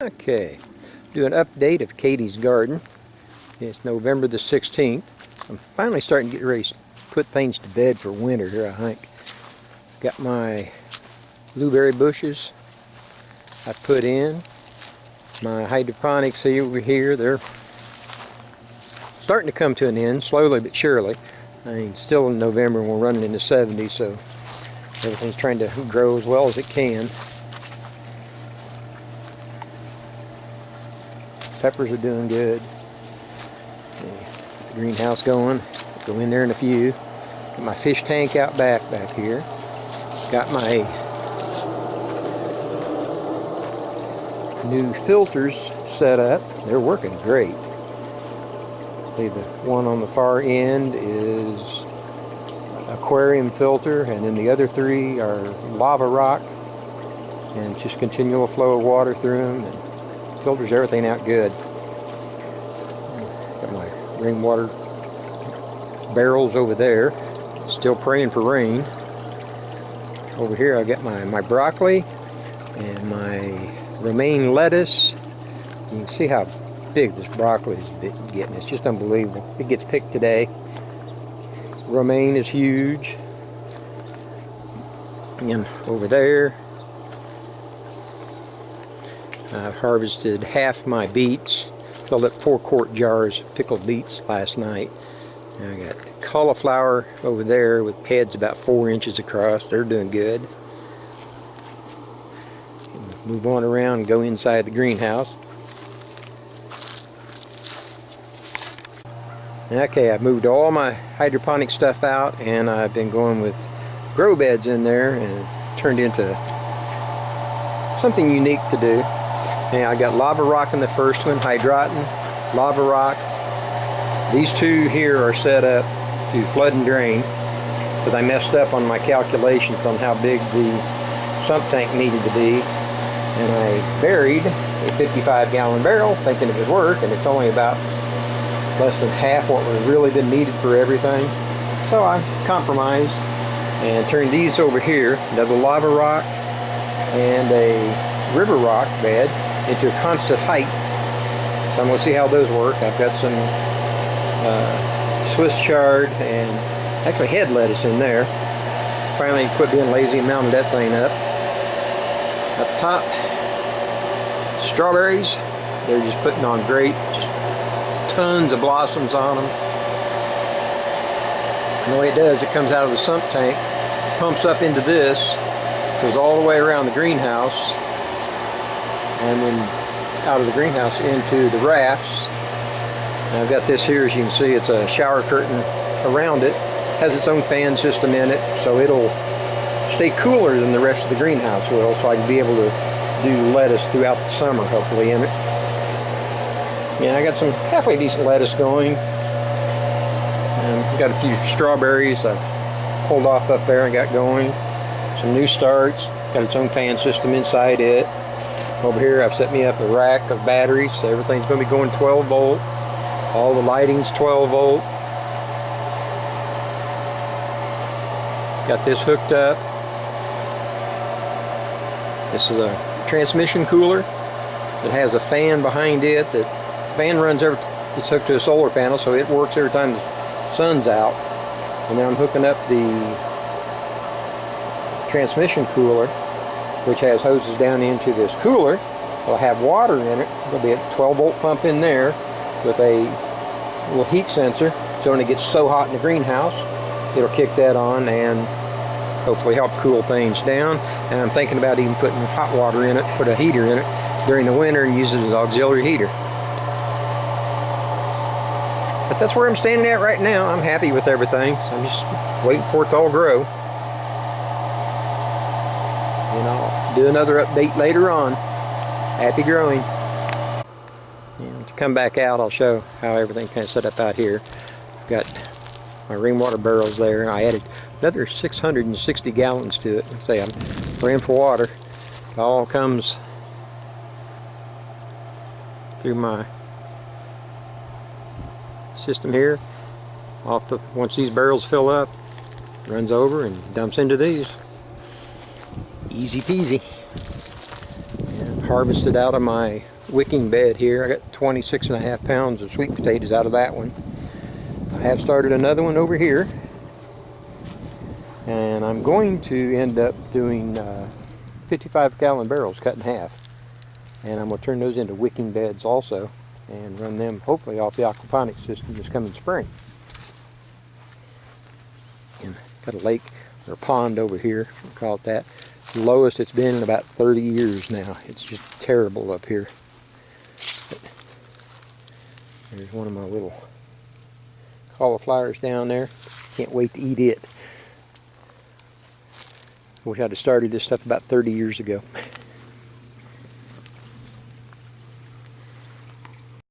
Okay, do an update of Kadys' garden. It's November the 16th. I'm finally starting to get ready to put things to bed for winter here, I think. Got my blueberry bushes I put in. My hydroponics over here, they're starting to come to an end, slowly but surely. I mean, still in November and we're running in the 70s, so everything's trying to grow as well as it can. Peppers are doing good. The greenhouse going. Go in there in a few. Got my fish tank out back here. Got my new filters set up. They're working great. See, the one on the far end is aquarium filter, and then the other three are lava rock, and it's just continual flow of water through them, and filters everything out good. Got my rainwater barrels over there, still praying for rain. Over here I got my broccoli and my romaine lettuce. You can see how big this broccoli is getting. It's just unbelievable. It gets picked today. Romaine is huge. And over there I've harvested half my beets. Filled up 4-quart jars of pickled beets last night. And I got cauliflower over there with heads about 4 inches across. They're doing good. Move on around and go inside the greenhouse. Okay, I've moved all my hydroponic stuff out, and I've been going with grow beds in there, and it's turned into something unique to do. And I got lava rock in the first one, hydroton, lava rock. These two here are set up to flood and drain because I messed up on my calculations on how big the sump tank needed to be. And I buried a 55-gallon barrel thinking it would work, and it's only about less than half what would really been needed for everything. So I compromised and turned these over here, another lava rock and a river rock bed, into a constant height. So I'm going to see how those work. I've got some Swiss chard and actually head lettuce in there. Finally quit being lazy and mounted that thing up. Up top, strawberries. They're just putting on great. Just tons of blossoms on them. And the way it does, it comes out of the sump tank, pumps up into this, goes all the way around the greenhouse, and then out of the greenhouse into the rafts. And I've got this here, as you can see, it's a shower curtain around it. Has its own fan system in it, so it'll stay cooler than the rest of the greenhouse will, so I can be able to do lettuce throughout the summer, hopefully, in it. Yeah, I got some halfway decent lettuce going. And got a few strawberries I pulled off up there and got going. Some new starts. Got its own fan system inside it. Over here I've set me up a rack of batteries, so everything's going to be going 12 volt. All the lighting's 12 volt. Got this hooked up. This is a transmission cooler that has a fan behind it. That fan runs it's hooked to a solar panel, so it works every time the sun's out. And then I'm hooking up the transmission cooler, which has hoses down into this cooler. It'll have water in it. There'll be a 12-volt pump in there with a little heat sensor. So when it gets so hot in the greenhouse, it'll kick that on and hopefully help cool things down. And I'm thinking about even putting hot water in it, put a heater in it during the winter and use it as an auxiliary heater. But that's where I'm standing at right now. I'm happy with everything. So I'm just waiting for it to all grow. And I'll do another update later on. Happy growing. And to come back out, I'll show how everything kind of set up out here. I've got my rainwater barrels there. I added another 660 gallons to it. Let's say I'm praying for water. It all comes through my system here. Once these barrels fill up, runs over and dumps into these. Easy peasy. And harvested out of my wicking bed here. I got 26.5 pounds of sweet potatoes out of that one. I have started another one over here, and I'm going to end up doing 55-gallon barrels cut in half, and I'm going to turn those into wicking beds also and run them hopefully off the aquaponics system this coming spring. And got a lake or a pond over here, we'll call it that. The lowest it's been in about 30 years now. It's just terrible up here. But there's one of my little cauliflowers down there. Can't wait to eat it. Wish I'd have started this stuff about 30 years ago.